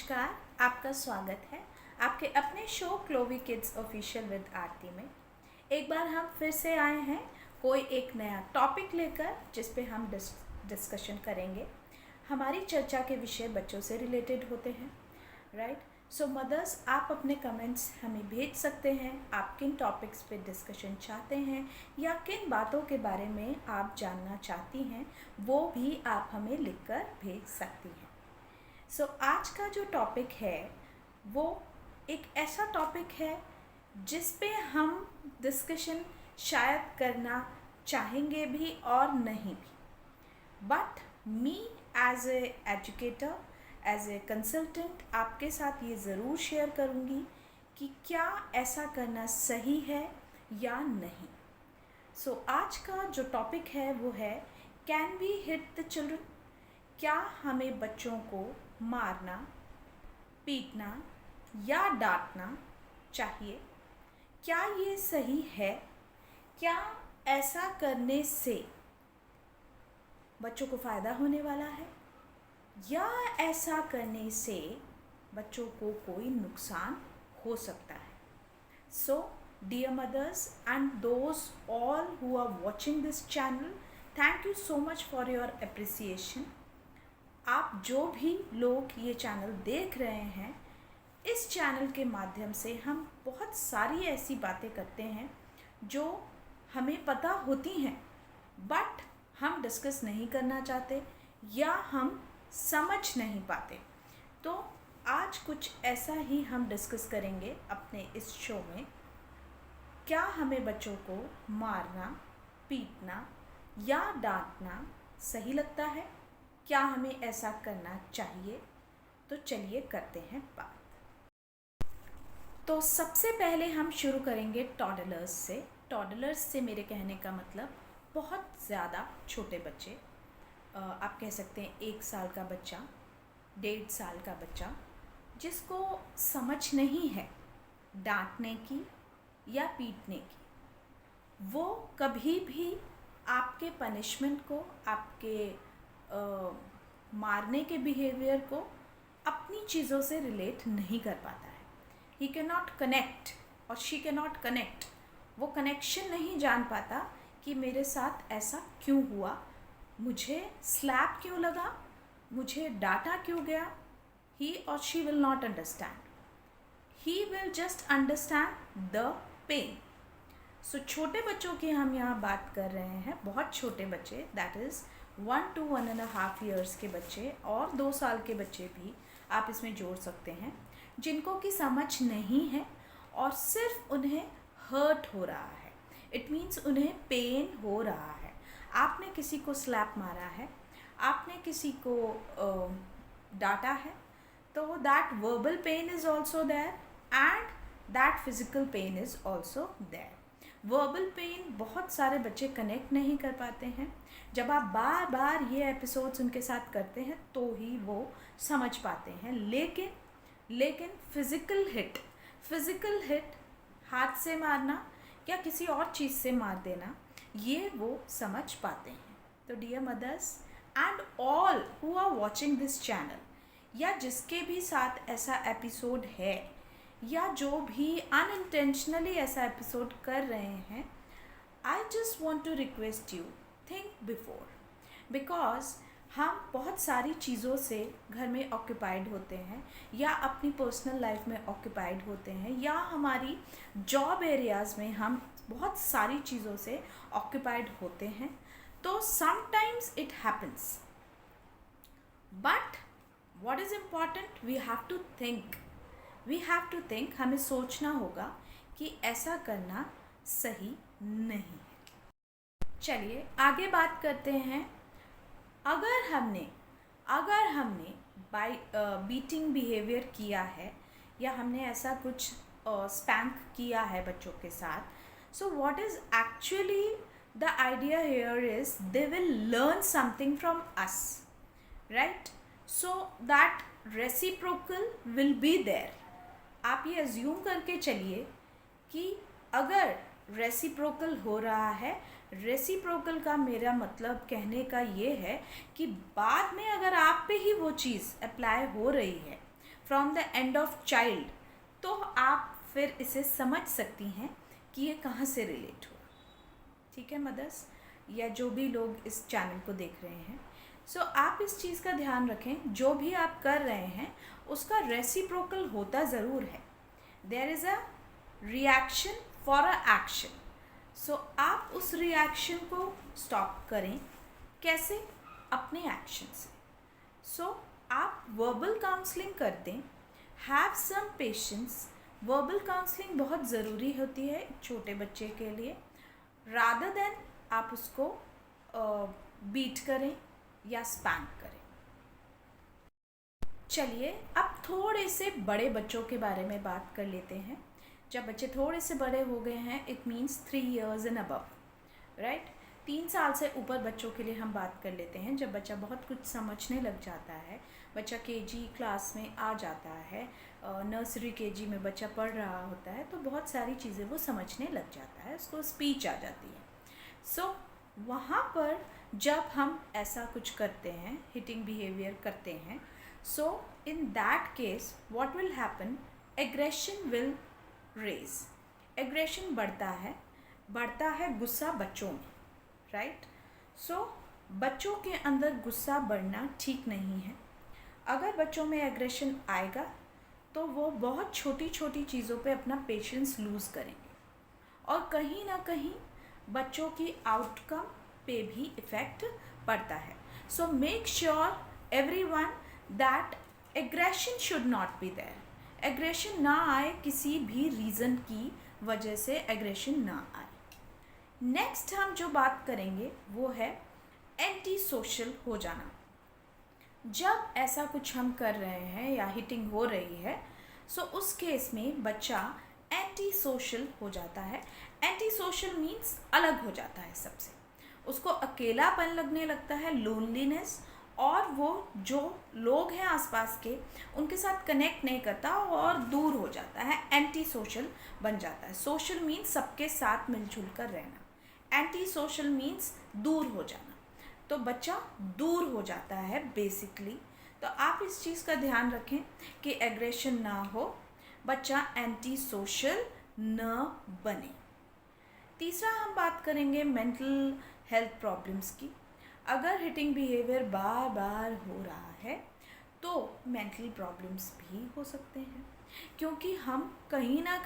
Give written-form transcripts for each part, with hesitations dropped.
नमस्कार, आपका स्वागत है आपके अपने शो क्लोवी किड्स ऑफिशियल विद आरती में। एक बार हम फिर से आए हैं कोई एक नया टॉपिक लेकर जिस पे हम डिस्कशन करेंगे। हमारी चर्चा के विषय बच्चों से रिलेटेड होते हैं, राइट। सो मदर्स, आप अपने कमेंट्स हमें भेज सकते हैं। आप किन टॉपिक्स पे डिस्कशन चाहते हैं या किन बातों के बारे में आप जानना चाहती हैं, वो भी आप हमें लिखकर भेज सकती हैं। आज का जो टॉपिक है वो एक ऐसा टॉपिक है जिस पे हम डिस्कशन शायद करना चाहेंगे भी और नहीं भी, but me as a educator, as a consultant आपके साथ ये ज़रूर शेयर करूँगी कि क्या ऐसा करना सही है या नहीं। आज का जो टॉपिक है वो है, can we hit the children? क्या हमें बच्चों को मारना, पीटना या डांटना चाहिए? क्या ये सही है? क्या ऐसा करने से बच्चों को फ़ायदा होने वाला है या ऐसा करने से बच्चों को कोई नुकसान हो सकता है? Dear mothers and those all who are watching this channel, thank you so much for your appreciation. आप जो भी लोग ये चैनल देख रहे हैं, इस चैनल के माध्यम से हम बहुत सारी ऐसी बातें करते हैं जो हमें पता होती हैं बट हम डिस्कस नहीं करना चाहते या हम समझ नहीं पाते। तो आज कुछ ऐसा ही हम डिस्कस करेंगे अपने इस शो में। क्या हमें बच्चों को मारना, पीटना या डांटना सही लगता है? क्या हमें ऐसा करना चाहिए? तो चलिए करते हैं बात। तो सबसे पहले हम शुरू करेंगे टॉडलर्स से। टॉडलर्स से मेरे कहने का मतलब बहुत ज़्यादा छोटे बच्चे, आप कह सकते हैं 1 साल का बच्चा, 1.5 साल का बच्चा, जिसको समझ नहीं है डांटने की या पीटने की। वो कभी भी आपके पनिशमेंट को, आपके मारने के बिहेवियर को अपनी चीज़ों से रिलेट नहीं कर पाता है। ही कैन नॉट कनेक्ट और शी कैन नॉट कनेक्ट। वो कनेक्शन नहीं जान पाता कि मेरे साथ ऐसा क्यों हुआ, मुझे स्लैप क्यों लगा, मुझे डांटा क्यों गया। ही और she will not understand, he will just understand the pain. छोटे बच्चों की हम यहाँ बात कर रहे हैं, बहुत छोटे बच्चे, दैट इज़ 1 to 1.5 years के बच्चे और 2 साल के बच्चे भी आप इसमें जोड़ सकते हैं, जिनको कि समझ नहीं है और सिर्फ उन्हें हर्ट हो रहा है। इट मीन्स उन्हें पेन हो रहा है। आपने किसी को स्लैप मारा है, आपने किसी को डांटा है, तो that verbal pain is also there and that physical pain is also there. Verbal pain बहुत सारे बच्चे कनेक्ट नहीं कर पाते हैं। जब आप बार बार ये एपिसोड्स उनके साथ करते हैं तो ही वो समझ पाते हैं। लेकिन फिज़िकल हिट, हाथ से मारना या किसी और चीज़ से मार देना, ये वो समझ पाते हैं। तो dear mothers and all who are watching this channel, या जिसके भी साथ ऐसा एपिसोड है या जो भी अनइंटेंशनली ऐसा एपिसोड कर रहे हैं, I just want to request you, think before. Because हम बहुत सारी चीज़ों से घर में ऑक्यूपाइड होते हैं या अपनी पर्सनल लाइफ में ऑक्यूपाइड होते हैं या हमारी जॉब एरियाज़ में हम बहुत सारी चीज़ों से ऑक्यूपाइड होते हैं। तो sometimes it happens, but what is important, we have to think, हमें सोचना होगा कि ऐसा करना सही नहीं है। चलिए आगे बात करते हैं। अगर हमने बीटिंग बिहेवियर किया है या हमने ऐसा कुछ स्पैंक किया है बच्चों के साथ, so what is actually the idea here is they will learn something from us, right. So that reciprocal will be there. आप ये अज्यूम करके चलिए कि अगर रेसिप्रोकल हो रहा है, रेसिप्रोकल का मेरा मतलब कहने का ये है कि बाद में अगर आप पे ही वो चीज़ अप्लाई हो रही है, from the end of child, तो आप फिर इसे समझ सकती हैं कि ये कहाँ से रिलेट हो। ठीक है मदर्स, या जो भी लोग इस चैनल को देख रहे हैं, सो आप इस चीज़ का ध्यान रखें, जो भी आप कर रहे हैं उसका रेसिप्रोकल होता ज़रूर है। There is a reaction for a action. So आप उस रिएक्शन को स्टॉप करें। कैसे? अपने एक्शन से। सो आप वर्बल काउंसलिंग कर दें, have some patience. Verbal counselling बहुत ज़रूरी होती है छोटे बच्चे के लिए, रादर देन आप उसको बीट करें या स्पैंक करें। चलिए अब थोड़े से बड़े बच्चों के बारे में बात कर लेते हैं। जब बच्चे थोड़े से बड़े हो गए हैं, it means 3 years and above, right. 3 साल से ऊपर बच्चों के लिए हम बात कर लेते हैं। जब बच्चा बहुत कुछ समझने लग जाता है, बच्चा केजी क्लास में आ जाता है, नर्सरी केजी में बच्चा पढ़ रहा होता है, तो बहुत सारी चीज़ें वो समझने लग जाता है, उसको स्पीच आ जाती है। सो वहाँ पर जब हम ऐसा कुछ करते हैं, हिटिंग बिहेवियर करते हैं, so in that case what will happen, aggression will raise. Aggression बढ़ता है गुस्सा बच्चों में, राइट। सो बच्चों के अंदर गुस्सा बढ़ना ठीक नहीं है। अगर बच्चों में एग्रेशन आएगा तो वो बहुत छोटी छोटी चीज़ों पे अपना पेशेंस लूज़ करेंगे, और कहीं ना कहीं बच्चों की आउटकम पे भी इफ़ेक्ट पड़ता है। So make sure everyone that aggression should not be there. Aggression ना आए, किसी भी रीज़न की वजह से एग्रेशन ना आए। नेक्स्ट हम जो बात करेंगे वो है एंटी सोशल हो जाना। जब ऐसा कुछ हम कर रहे हैं या हिटिंग हो रही है, सो उस केस में बच्चा एंटी सोशल हो जाता है। एंटी सोशल मीन्स अलग हो जाता है सबसे, उसको अकेलापन लगने लगता है, लोनलीनेस, और वो जो लोग हैं आसपास के उनके साथ कनेक्ट नहीं करता और दूर हो जाता है, एंटी सोशल बन जाता है। सोशल मीन्स सबके साथ मिलजुल कर रहना, एंटी सोशल मीन्स दूर हो जाना, तो बच्चा दूर हो जाता है बेसिकली। तो आप इस चीज़ का ध्यान रखें कि एग्रेशन ना हो, बच्चा एंटी सोशल न बने। तीसरा हम बात करेंगे मेंटल हेल्थ प्रॉब्लम्स की। अगर हिटिंग बिहेवियर बार बार हो रहा है तो मेंटल प्रॉब्लम्स भी हो सकते हैं, क्योंकि हम कहीं ना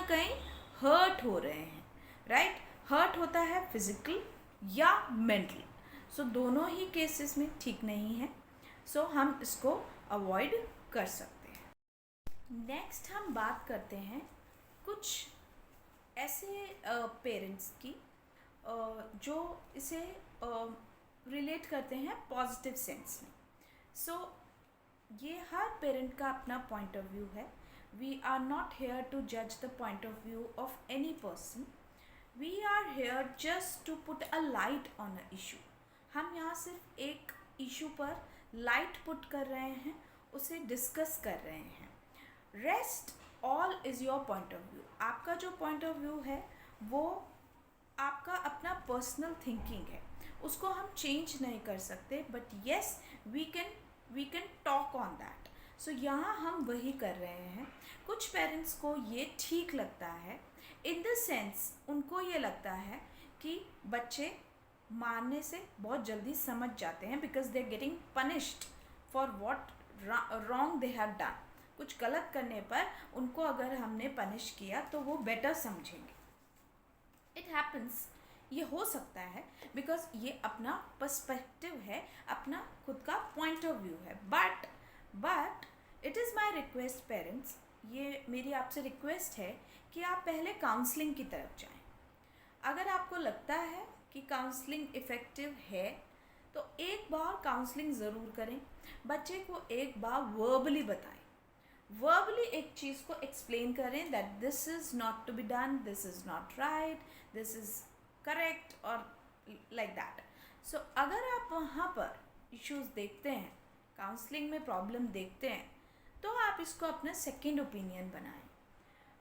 कहीं हर्ट हो रहे हैं, राइट। हर्ट होता है फिजिकल या मेंटल, सो दोनों ही केसेस में ठीक नहीं है। सो हम इसको अवॉइड कर सकते हैं। नेक्स्ट हम बात करते हैं कुछ ऐसे पेरेंट्स की जो इसे रिलेट करते हैं पॉजिटिव सेंस में। सो ये हर पेरेंट का अपना पॉइंट ऑफ व्यू है। We are not here to जज the point of view of any person, we are here just to put a light on a issue. हम यहाँ सिर्फ एक इशू पर लाइट पुट कर रहे हैं, उसे डिस्कस कर रहे हैं। Rest all is your point of view. आपका जो पॉइंट ऑफ व्यू है वो आपका अपना पर्सनल थिंकिंग है, उसको हम चेंज नहीं कर सकते, but yes we can talk on that. So यहाँ हम वही कर रहे हैं। कुछ पेरेंट्स को ये ठीक लगता है, इन द सेंस उनको ये लगता है कि बच्चे मारने से बहुत जल्दी समझ जाते हैं, because they are getting punished for what wrong they have done. कुछ गलत करने पर उनको अगर हमने पनिश किया तो वो बेटर समझेंगे। इट हैपन्स, ये हो सकता है, बिकॉज ये अपना पर्सपेक्टिव है, अपना खुद का पॉइंट ऑफ व्यू है। But it is my request parents, ये मेरी आपसे रिक्वेस्ट है कि आप पहले काउंसलिंग की तरफ जाएं। अगर आपको लगता है कि काउंसलिंग इफ़ेक्टिव है तो एक बार काउंसलिंग ज़रूर करें। बच्चे को एक बार वर्बली बताएं, वर्बली एक चीज़ को एक्सप्लेन करें that this is not to be done, this is not right, this is correct, और लाइक दैट। सो अगर आप वहाँ पर इश्यूज देखते हैं, काउंसलिंग में प्रॉब्लम देखते हैं, तो आप इसको अपना सेकेंड ओपिनियन बनाएं।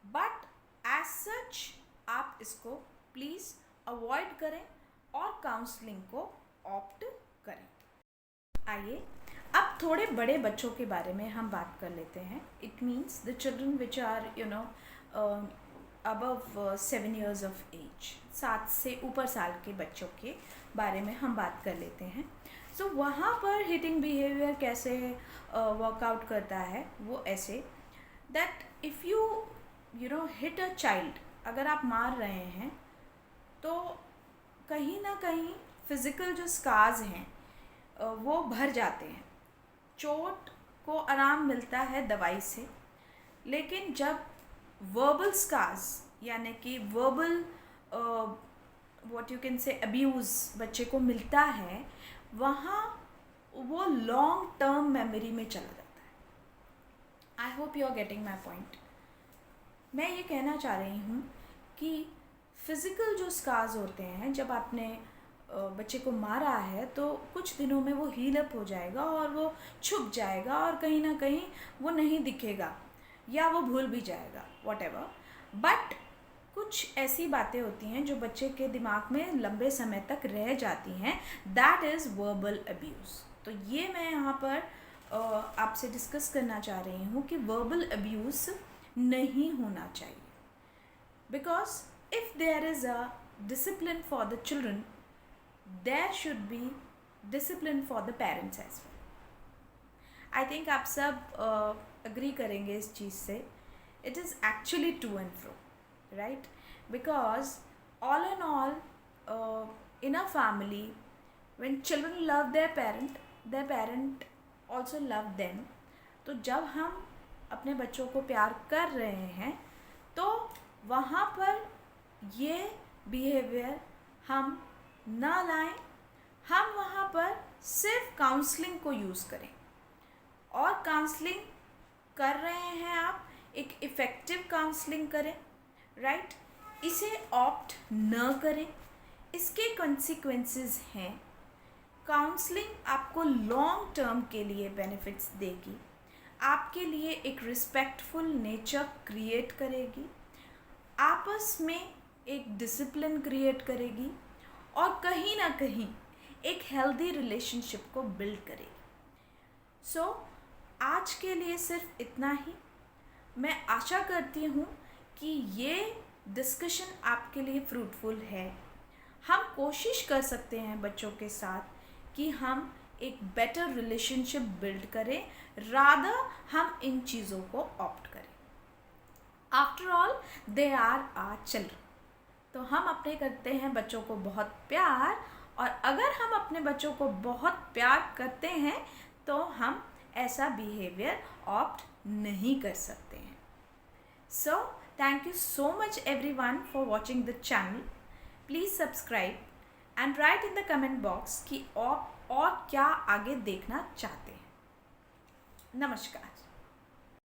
बट एज सच आप इसको प्लीज़ अवॉइड करें और काउंसलिंग को ऑप्ट करें। आइए अब थोड़े बड़े बच्चों के बारे में हम बात कर लेते हैं. It means the children which are above 7 years of age. 7 से ऊपर साल के बच्चों के बारे में हम बात कर लेते हैं. सो वहाँ पर हिटिंग बिहेवियर कैसे वर्कआउट करता है, वो ऐसे that if you hit a child, अगर आप मार रहे हैं तो कहीं ना कहीं फिज़िकल जो स्कार्स हैं वो भर जाते हैं. चोट को आराम मिलता है दवाई से, लेकिन जब वर्बल स्कार्स यानी कि verbal what you can say abuse बच्चे को मिलता है, वहाँ वो लॉन्ग टर्म मेमोरी में चला जाता है. I hope you are getting my point. मैं ये कहना चाह रही हूँ कि फ़िज़िकल जो स्कार्स होते हैं, जब आपने बच्चे को मारा है तो कुछ दिनों में वो हील अप हो जाएगा और वो छुप जाएगा और कहीं ना कहीं वो नहीं दिखेगा या वो भूल भी जाएगा, whatever. बट कुछ ऐसी बातें होती हैं जो बच्चे के दिमाग में लंबे समय तक रह जाती हैं. That is verbal abuse. तो ये मैं यहाँ पर आपसे डिस्कस करना चाह रही हूँ कि वर्बल अब्यूज़ नहीं होना चाहिए. Because if there is a discipline for the children, there should be discipline for the parents as well. I think आप सब अग्री करेंगे इस चीज़ से. It is actually to and fro, right? Because all in all, in a family, when children love their parent also love them. तो जब हम अपने बच्चों को प्यार कर रहे हैं तो वहाँ पर ये बिहेवियर हम ना लाएं. हम वहाँ पर सिर्फ काउंसलिंग को यूज़ करें. और काउंसलिंग कर रहे हैं आप, एक इफ़ेक्टिव काउंसलिंग करें, राइट? इसे ऑप्ट न करें. इसके कॉन्सिक्वेंसेस हैं. काउंसलिंग आपको लॉन्ग टर्म के लिए बेनिफिट्स देगी, आपके लिए एक रिस्पेक्टफुल नेचर क्रिएट करेगी, आपस में एक डिसिप्लिन क्रिएट करेगी और कहीं ना कहीं एक हेल्दी रिलेशनशिप को बिल्ड करेगी. सो आज के लिए सिर्फ इतना ही. मैं आशा करती हूँ कि ये डिस्कशन आपके लिए फ्रूटफुल है. हम कोशिश कर सकते हैं बच्चों के साथ कि हम एक बेटर रिलेशनशिप बिल्ड करें, रादर हम इन चीज़ों को ऑप्ट करें. After all they are our children. तो हम अपने करते हैं बच्चों को बहुत प्यार, और अगर हम अपने बच्चों को बहुत प्यार करते हैं तो हम ऐसा बिहेवियर ऑप्ट नहीं कर सकते हैं. So, thank you so much everyone for watching the channel. Please subscribe and write in the comment box कि और क्या आगे देखना चाहते हैं. नमस्कार.